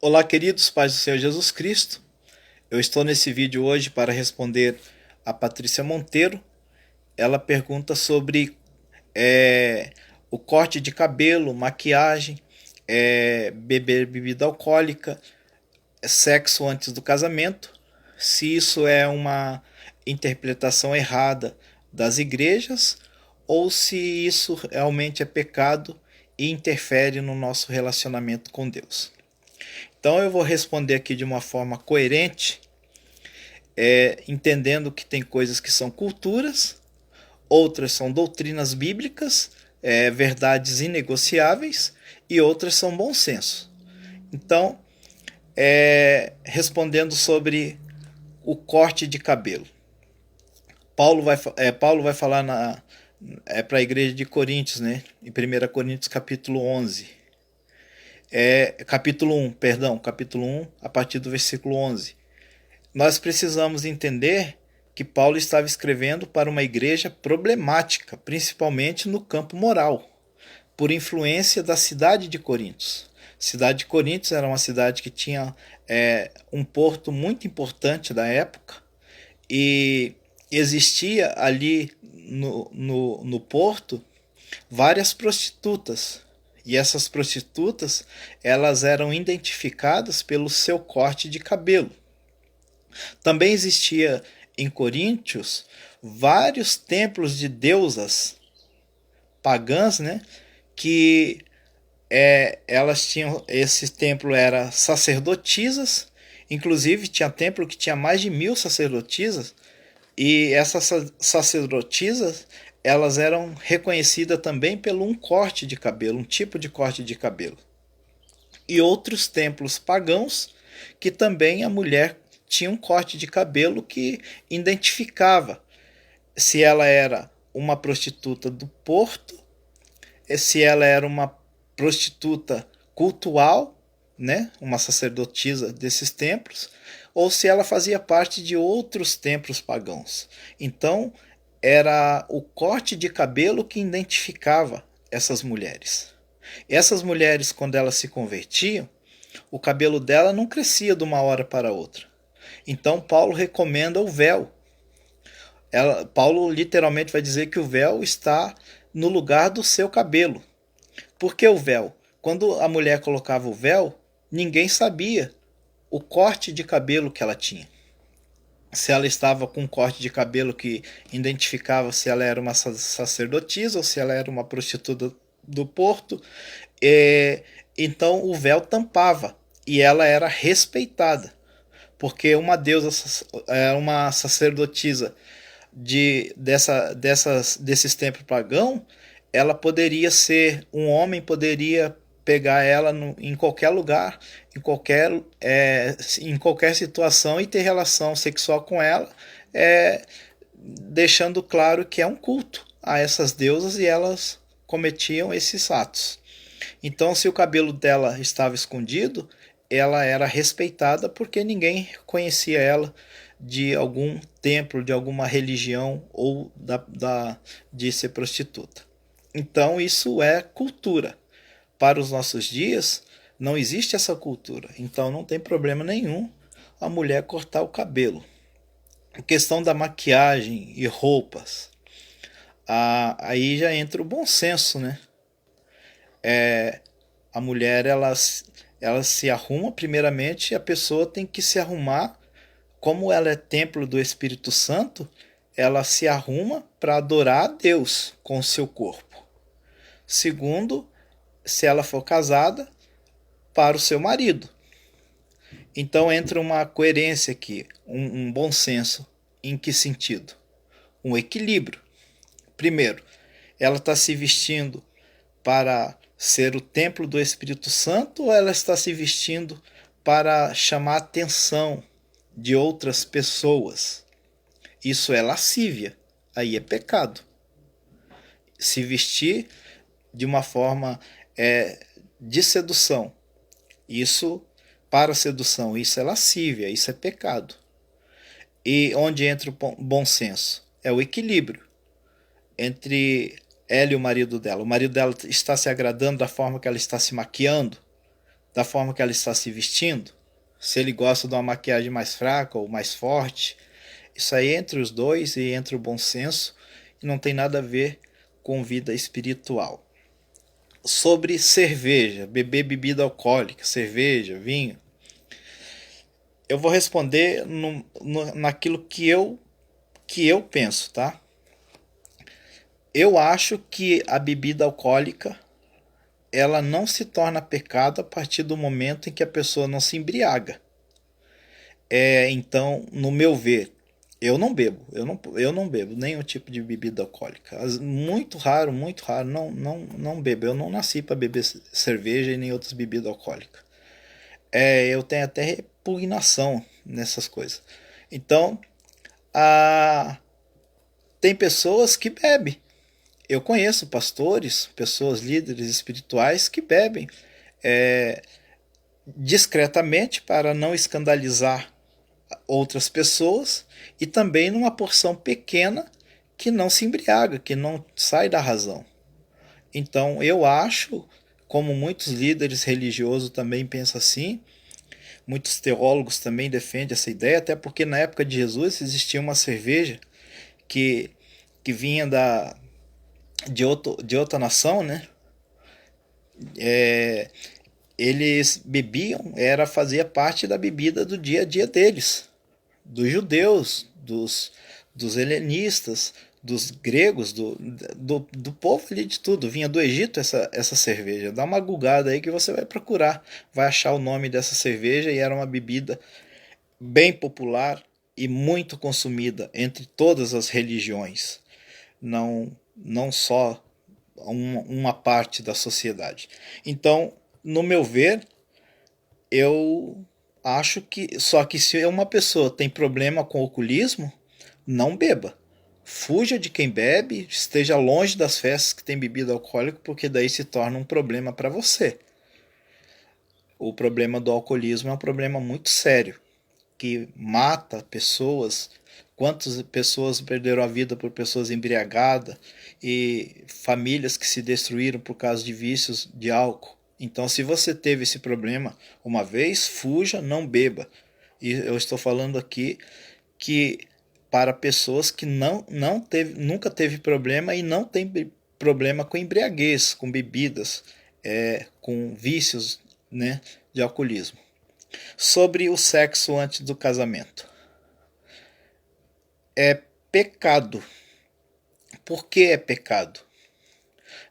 Olá, queridos pais do Senhor Jesus Cristo. Eu estou nesse vídeo hoje para responder a Patrícia Monteiro. Ela pergunta sobre o corte de cabelo, maquiagem, beber bebida alcoólica, sexo antes do casamento, se isso é uma interpretação errada das igrejas ou se isso realmente é pecado e interfere no nosso relacionamento com Deus. Então eu vou responder aqui de uma forma coerente, entendendo que tem coisas que são culturas, outras são doutrinas bíblicas, verdades inegociáveis, e outras são bom senso. Então, respondendo sobre o corte de cabelo. Paulo vai falar para a igreja de Coríntios, né? Em 1 Coríntios capítulo 11. Capítulo 1, a partir do versículo 11. Nós precisamos entender que Paulo estava escrevendo para uma igreja problemática, principalmente no campo moral, por influência da cidade de Corintos. A cidade de Corintos era uma cidade que tinha um porto muito importante da época e existia ali no porto várias prostitutas. E essas prostitutas, elas eram identificadas pelo seu corte de cabelo. Também existia em Coríntios vários templos de deusas pagãs, né? Que elas tinham, esse templo era sacerdotisas, inclusive tinha templo que tinha mais de 1000 sacerdotisas, e essas sacerdotisas elas eram reconhecidas também pelo um corte de cabelo, um tipo de corte de cabelo. E outros templos pagãos que também a mulher tinha um corte de cabelo que identificava se ela era uma prostituta do porto, se ela era uma prostituta cultual, né, uma sacerdotisa desses templos, ou se ela fazia parte de outros templos pagãos. Então, era o corte de cabelo que identificava essas mulheres. Essas mulheres, quando elas se convertiam, o cabelo dela não crescia de uma hora para outra. Então, Paulo recomenda o véu. Paulo literalmente vai dizer que o véu está no lugar do seu cabelo. Por que o véu? Quando a mulher colocava o véu, ninguém sabia o corte de cabelo que ela tinha. Se ela estava com um corte de cabelo que identificava se ela era uma sacerdotisa ou se ela era uma prostituta do porto. Então o véu tampava e ela era respeitada. Porque uma deusa, uma sacerdotisa desses templos pagãos, ela poderia ser, um homem poderia pegar ela em qualquer lugar, em qualquer situação e ter relação sexual com ela, deixando claro que é um culto a essas deusas e elas cometiam esses atos. Então, se o cabelo dela estava escondido, ela era respeitada porque ninguém conhecia ela de algum templo, de alguma religião ou de ser prostituta. Então, isso é cultura. Para os nossos dias, não existe essa cultura. Então, não tem problema nenhum a mulher cortar o cabelo. A questão da maquiagem e roupas, aí já entra o bom senso, né? A mulher, ela se arruma, primeiramente, a pessoa tem que se arrumar, como ela é templo do Espírito Santo, ela se arruma para adorar a Deus com o seu corpo. Segundo, se ela for casada, para o seu marido. Então entra uma coerência aqui, um bom senso. Em que sentido? Um equilíbrio. Primeiro, ela está se vestindo para ser o templo do Espírito Santo ou ela está se vestindo para chamar a atenção de outras pessoas? Isso é lascívia, aí é pecado. Se vestir de uma forma de sedução, isso para sedução, isso é lascívia, isso é pecado. E onde entra o bom senso? É o equilíbrio entre ela e o marido dela. O marido dela está se agradando da forma que ela está se maquiando, da forma que ela está se vestindo, se ele gosta de uma maquiagem mais fraca ou mais forte. Isso aí é entre os dois e entre o bom senso, e não tem nada a ver com vida espiritual. Sobre cerveja, beber bebida alcoólica, cerveja, vinho, eu vou responder naquilo que eu penso, tá? Eu acho que a bebida alcoólica ela não se torna pecado a partir do momento em que a pessoa não se embriaga. Então, no meu ver, eu não bebo, eu não bebo nenhum tipo de bebida alcoólica. Muito raro, não bebo. Eu não nasci para beber cerveja e nem outras bebidas alcoólicas. Eu tenho até repugnação nessas coisas. Então, tem pessoas que bebem. Eu conheço pastores, pessoas líderes espirituais que bebem discretamente para não escandalizar outras pessoas e também numa porção pequena que não se embriaga, que não sai da razão. Então eu acho, como muitos líderes religiosos também pensam assim, muitos teólogos também defendem essa ideia, até porque na época de Jesus existia uma cerveja que vinha de outra nação, né? Eles bebiam, fazia parte da bebida do dia a dia deles, dos judeus, dos helenistas, dos gregos, do povo ali de tudo. Vinha do Egito essa cerveja. Dá uma googada aí que você vai procurar, vai achar o nome dessa cerveja, e era uma bebida bem popular e muito consumida entre todas as religiões, não só uma parte da sociedade. Então, no meu ver, eu acho que só que se uma pessoa tem problema com alcoolismo, não beba. Fuja de quem bebe, esteja longe das festas que tem bebida alcoólica, porque daí se torna um problema para você. O problema do alcoolismo é um problema muito sério, que mata pessoas. Quantas pessoas perderam a vida por pessoas embriagadas e famílias que se destruíram por causa de vícios de álcool. Então, se você teve esse problema uma vez, fuja, não beba. E eu estou falando aqui que para pessoas que nunca teve problema e não tem problema com embriaguez, com bebidas, com vícios, né, de alcoolismo. Sobre o sexo antes do casamento. É pecado. Por que é pecado?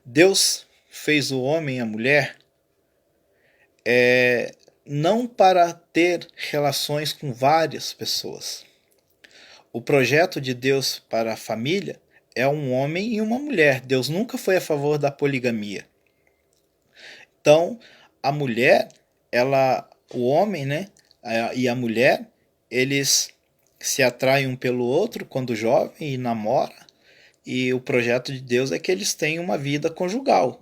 Deus fez o homem e a mulher não para ter relações com várias pessoas. O projeto de Deus para a família é um homem e uma mulher. Deus nunca foi a favor da poligamia. Então, a mulher, o homem, né, e a mulher, eles se atraem um pelo outro quando jovem e namora, e o projeto de Deus é que eles tenham uma vida conjugal.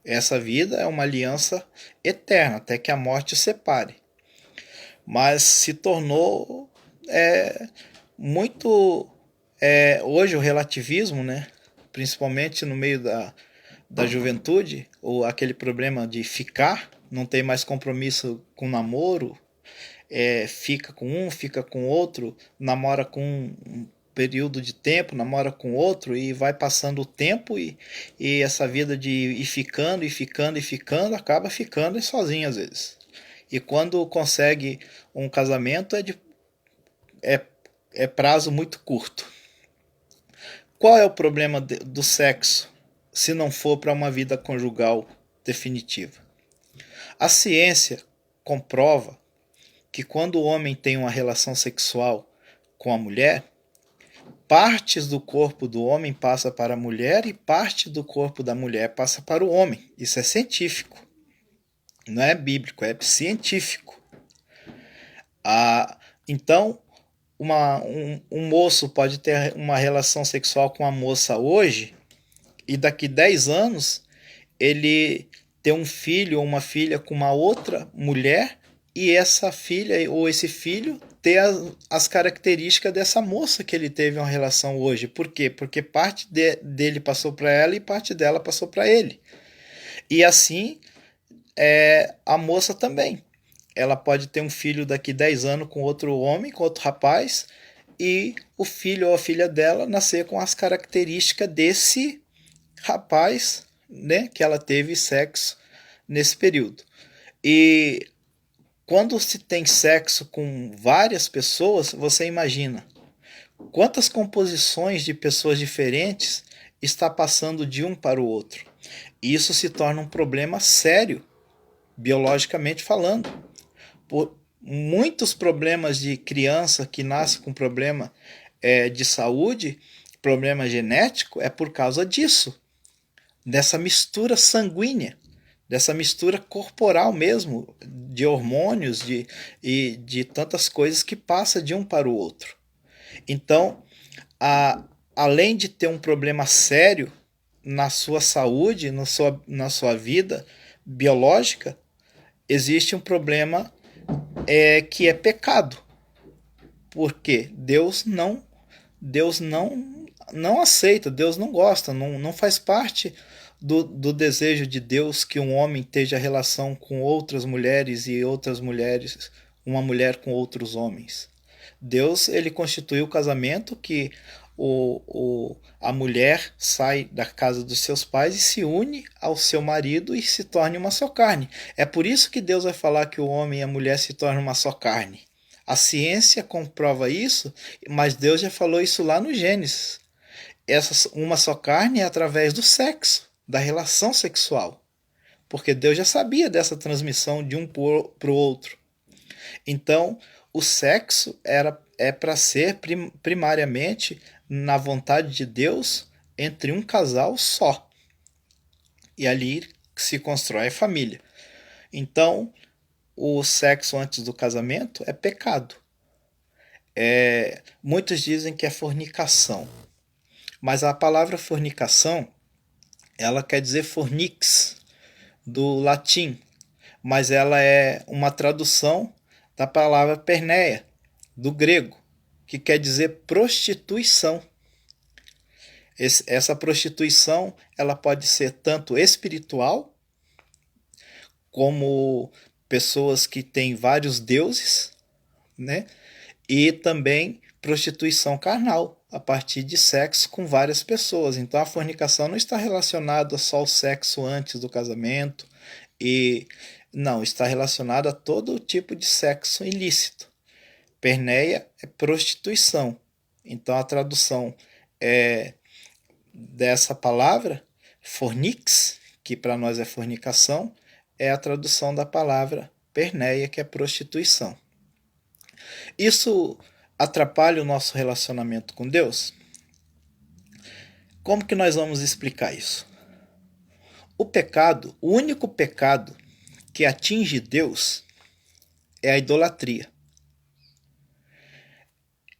Essa vida é uma aliança eterna, até que a morte os separe. Mas se tornou muito... hoje o relativismo, né, principalmente no meio da juventude, ou aquele problema de ficar, não tem mais compromisso com namoro, fica com um, fica com outro, namora com um período de tempo, namora com outro, e vai passando o tempo, e essa vida de ir ficando, acaba ficando sozinho às vezes. E quando consegue um casamento é prazo muito curto. Qual é o problema do sexo se não for para uma vida conjugal definitiva? A ciência comprova que quando o homem tem uma relação sexual com a mulher, partes do corpo do homem passa para a mulher e parte do corpo da mulher passa para o homem. Isso é científico. Não é bíblico, é científico. Então, um moço pode ter uma relação sexual com a moça hoje, e daqui 10 anos ele ter um filho ou uma filha com uma outra mulher, e essa filha ou esse filho ter as características dessa moça que ele teve uma relação hoje. Por quê? Porque parte dele passou para ela e parte dela passou para ele. E assim a moça também. Ela pode ter um filho daqui 10 anos com outro homem, com outro rapaz, e o filho ou a filha dela nascer com as características desse rapaz, né, que ela teve sexo nesse período. E quando se tem sexo com várias pessoas, você imagina quantas composições de pessoas diferentes está passando de um para o outro. E isso se torna um problema sério, biologicamente falando. Por muitos problemas de criança que nasce com problema de saúde, problema genético, é por causa disso, dessa mistura sanguínea, dessa mistura corporal mesmo, de hormônios e de tantas coisas que passa de um para o outro. Então, além de ter um problema sério na sua saúde, na sua vida biológica, existe um problema que é pecado. Porque Deus não aceita, Deus não gosta, não faz parte do desejo de Deus que um homem esteja relação com outras mulheres e outras mulheres, uma mulher com outros homens. Deus, ele constituiu o casamento que a mulher sai da casa dos seus pais e se une ao seu marido e se torna uma só carne. É por isso que Deus vai falar que o homem e a mulher se tornam uma só carne. A ciência comprova isso, mas Deus já falou isso lá no Gênesis. Essa uma só carne é através do sexo, da relação sexual. Porque Deus já sabia dessa transmissão de um para o outro. Então, o sexo é para ser primariamente na vontade de Deus entre um casal só. E ali se constrói a família. Então, o sexo antes do casamento é pecado. Muitos dizem que é fornicação. Mas a palavra fornicação, ela quer dizer fornix, do latim. Mas ela é uma tradução da palavra perneia, do grego, que quer dizer prostituição. Essa prostituição, ela pode ser tanto espiritual, como pessoas que têm vários deuses, né? E também prostituição carnal, a partir de sexo com várias pessoas. Então a fornicação não está relacionada só ao sexo antes do casamento, e não, está relacionada a todo tipo de sexo ilícito. Perneia é prostituição. Então a tradução dessa palavra, fornix, que para nós é fornicação, é a tradução da palavra perneia, que é prostituição. Isso atrapalha o nosso relacionamento com Deus? Como que nós vamos explicar isso? O único pecado que atinge Deus é a idolatria.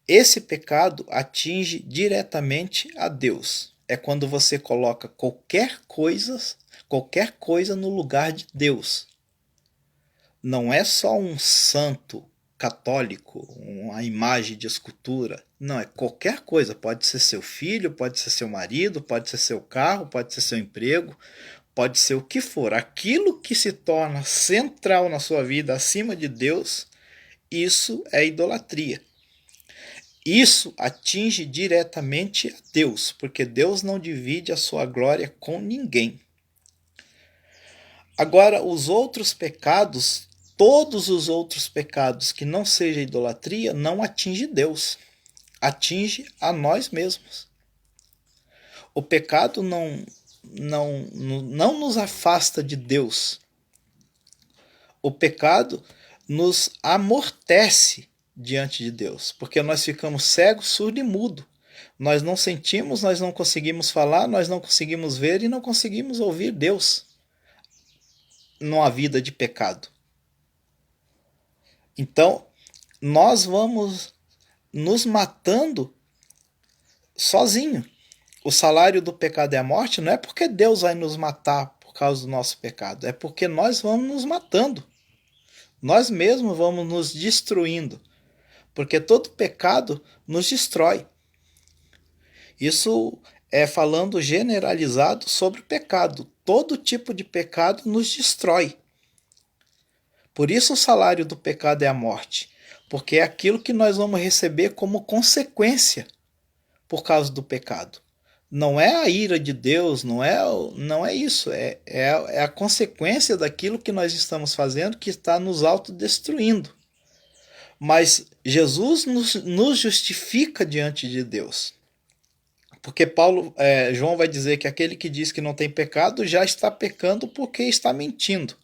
Esse pecado atinge diretamente a Deus. É quando você coloca qualquer coisa no lugar de Deus. Não é só um santo católico, uma imagem de escultura. Não, é qualquer coisa. Pode ser seu filho, pode ser seu marido, pode ser seu carro, pode ser seu emprego, pode ser o que for. Aquilo que se torna central na sua vida acima de Deus, isso é idolatria. Isso atinge diretamente a Deus, porque Deus não divide a sua glória com ninguém. Agora, os outros pecados, todos os outros pecados que não seja idolatria, não atinge Deus, atinge a nós mesmos. O pecado não nos afasta de Deus. O pecado nos amortece diante de Deus, porque nós ficamos cegos, surdo e mudo. Nós não sentimos, nós não conseguimos falar, nós não conseguimos ver e não conseguimos ouvir Deus numa vida de pecado. Então, nós vamos nos matando sozinho. O salário do pecado é a morte, não é porque Deus vai nos matar por causa do nosso pecado, é porque nós vamos nos matando. Nós mesmos vamos nos destruindo. Porque todo pecado nos destrói. Isso é falando generalizado sobre o pecado. Todo tipo de pecado nos destrói. Por isso o salário do pecado é a morte, porque é aquilo que nós vamos receber como consequência por causa do pecado. Não é a ira de Deus, não é isso, é a consequência daquilo que nós estamos fazendo que está nos autodestruindo. Mas Jesus nos justifica diante de Deus. Porque João vai dizer que aquele que diz que não tem pecado já está pecando porque está mentindo.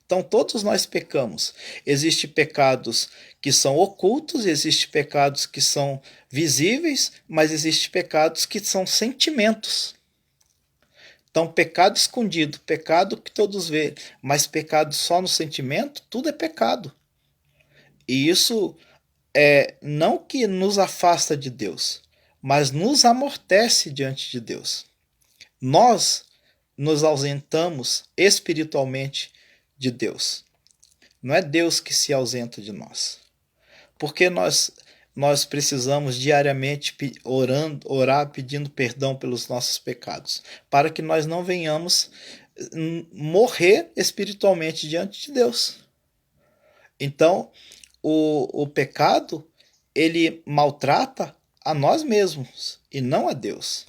Então todos nós pecamos. Existem pecados que são ocultos, existem pecados que são visíveis, mas existem pecados que são sentimentos. Então pecado escondido, pecado que todos vê, mas pecado só no sentimento, tudo é pecado. E isso é não que nos afasta de Deus, mas nos amortece diante de Deus. Nós nos ausentamos espiritualmente de Deus. Não é Deus que se ausenta de nós. Porque nós precisamos diariamente orar pedindo perdão pelos nossos pecados, para que nós não venhamos morrer espiritualmente diante de Deus. Então, o pecado, ele maltrata a nós mesmos e não a Deus,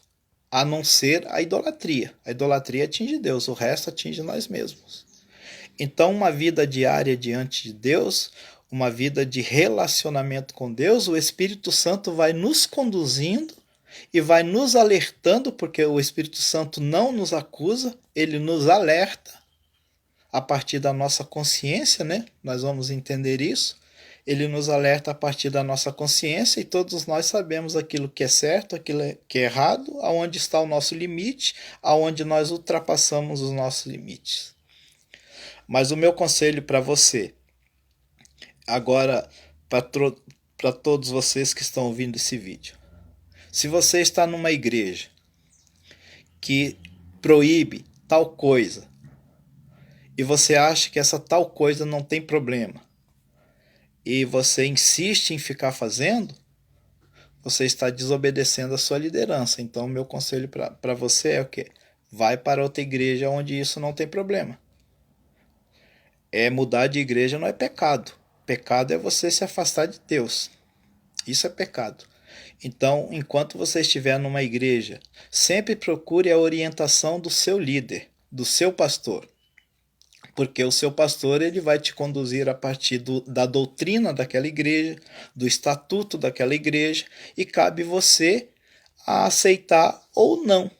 a não ser a idolatria. A idolatria atinge Deus, o resto atinge nós mesmos. Então, uma vida diária diante de Deus, uma vida de relacionamento com Deus, o Espírito Santo vai nos conduzindo e vai nos alertando, porque o Espírito Santo não nos acusa, ele nos alerta a partir da nossa consciência, né? Nós vamos entender isso. Ele nos alerta a partir da nossa consciência e todos nós sabemos aquilo que é certo, aquilo que é errado, aonde está o nosso limite, aonde nós ultrapassamos os nossos limites. Mas o meu conselho para você, agora para todos vocês que estão ouvindo esse vídeo, se você está numa igreja que proíbe tal coisa e você acha que essa tal coisa não tem problema e você insiste em ficar fazendo, você está desobedecendo a sua liderança. Então, meu conselho para você é o quê? Vai para outra igreja onde isso não tem problema. Mudar de igreja não é pecado. Pecado é você se afastar de Deus. Isso é pecado. Então, enquanto você estiver numa igreja, sempre procure a orientação do seu líder, do seu pastor. Porque o seu pastor ele vai te conduzir a partir da doutrina daquela igreja, do estatuto daquela igreja, e cabe você a aceitar ou não,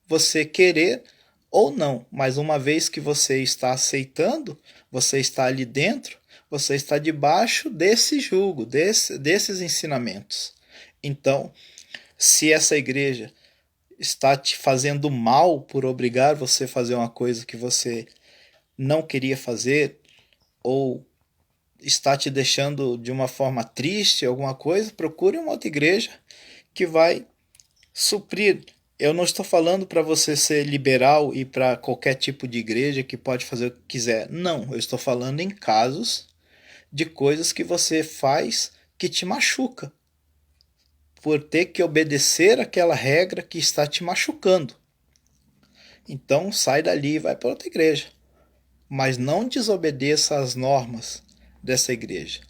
você querer ou não. Mas uma vez que você está aceitando, você está ali dentro, você está debaixo desse jugo, desses ensinamentos. Então, se essa igreja está te fazendo mal por obrigar você a fazer uma coisa que você não queria fazer, ou está te deixando de uma forma triste, alguma coisa, procure uma outra igreja que vai suprir. Eu não estou falando para você ser liberal e para qualquer tipo de igreja que pode fazer o que quiser. Não, eu estou falando em casos de coisas que você faz que te machuca, por ter que obedecer aquela regra que está te machucando. Então sai dali e vai para outra igreja. Mas não desobedeça às normas dessa igreja,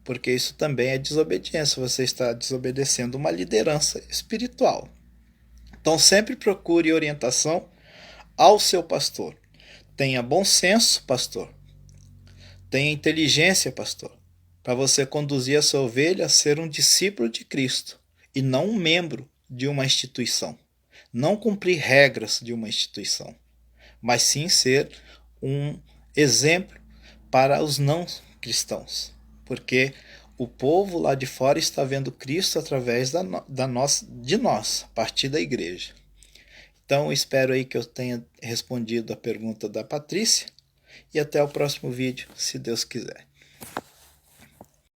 porque isso também é desobediência, você está desobedecendo uma liderança espiritual. Então sempre procure orientação ao seu pastor. Tenha bom senso, pastor. Tenha inteligência, pastor, para você conduzir a sua ovelha a ser um discípulo de Cristo e não um membro de uma instituição. Não cumprir regras de uma instituição, mas sim ser um exemplo para os não cristãos, porque o povo lá de fora está vendo Cristo através de nós, a partir da igreja. Então espero aí que eu tenha respondido a pergunta da Patrícia e até o próximo vídeo, se Deus quiser.